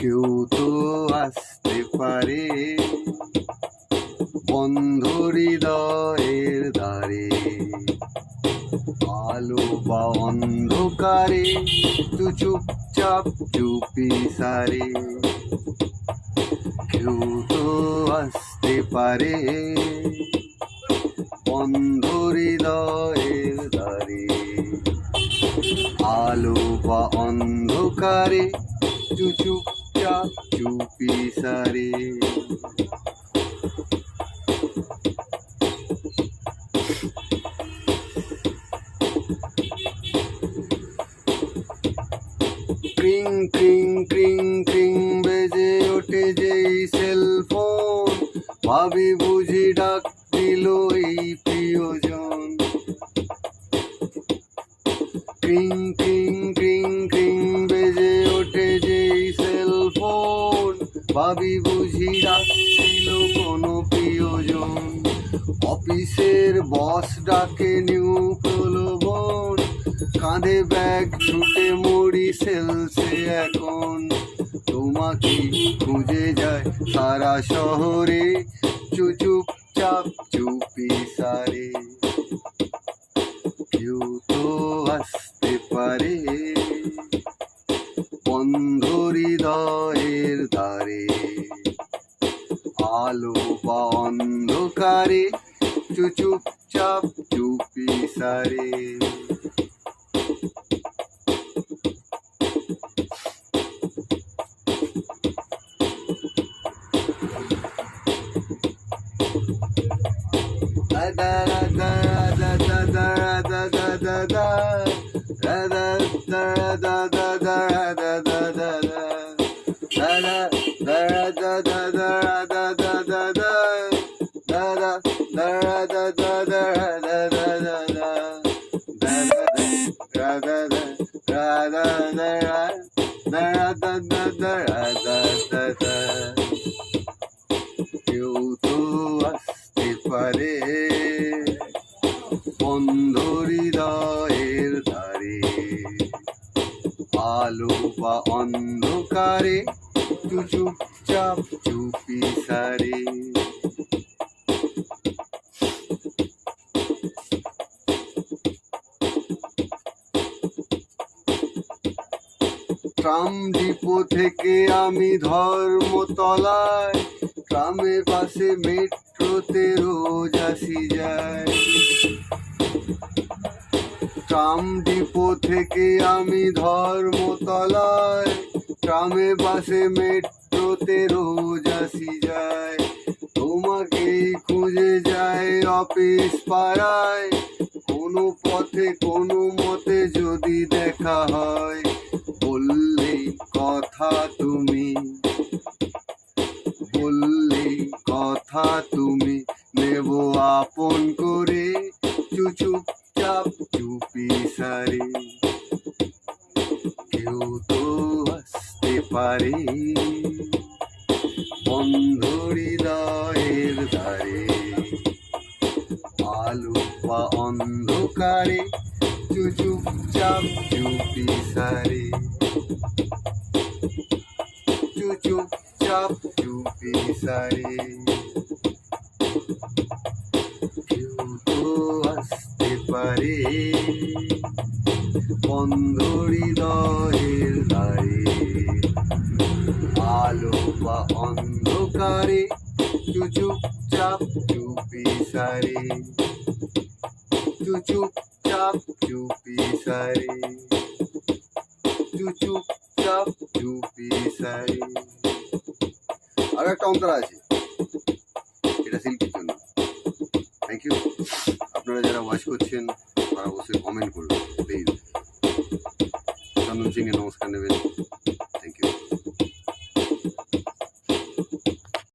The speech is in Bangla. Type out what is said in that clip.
কেউ তো আসতে পারে বন্ধ হৃদয়ের দ্বারে, আলো বা অন্ধকারে তু চুপচাপ চুপি সারে। কেউ তো আসতে পারে বন্ধ হৃদয়ের দ্বারে, আলো বা অন্ধকারে তু চুপচাপ চুপি সারে। ক্রিং ক্রিং ক্রিং ক্রিং বেজে ওঠে যেই সেলফোন, ভাবি বুঝি ডাক দিল এই প্রিয়জন। ক্রিং ক্রিং ক্রিং ক্রিং বেজে ওঠে যেই সেলফোন, ভাবি বুঝি ডাক দিল কোনো প্রিয়জন। অফিসের বস ডাকে নিউ প্রলোভন, কাঁধে ব্যাগ ছুটে মরি সেলসে এখন। তোমাকে খুঁজে যায় সারা শহরে চুপচাপ চুপি সারে। কেউ তো আসতে পারে বন্ধ হৃদয়ের দ্বারে, আলো বা অন্ধকারে চুপচাপ চুপি সারে। কেউ তো আসতে পারে বন্ধ হৃদয়ের দ্বারে, আলো বা অন্ধকারে চুপচাপ চুপি সারে। ট্রাম ডিপো থেকে আমি ধর্মতলায়, ট্রামে বাসে মেট্রোতে রোজ আসি যায়। ট্রাম ডিপো থেকে আমি ধর্মতলায়, ট্রামে বাসে মেট্রোতে রোজ আসি যায়। তোমাকেই খুঁজে যায় অফিস পাড়ায়, কোনো পথে কোনো মতে যদি দেখা হয়। বললেই কথা তুমি, বললেই কথা তুমি, নেব আপন করে চুপচাপ চুপি সারে। কেউ তো আসতে পারে বন্ধ হৃদয়ের দ্বারে, আলো বা অন্ধকারে চুপচাপ চুপি সারে। চুপচাপ চুপি সারে। কেউ তো আসতে পারে বন্ধ হৃদয়ের দ্বারে, আলো বা অন্ধকারে চুপচাপ চুপি সারে। চুপচাপ চুপি সারে। চুপচাপ চুপি সারে। আর একটা অন্তরা আছে, এটা শিল্পীর জন্য। Thank you. আপনারা যারা ওয়াচ করছেন তারা অবশ্যই কমেন্ট করবেন প্লিজ। চন্দন সিং এর নমস্কার নেবেন।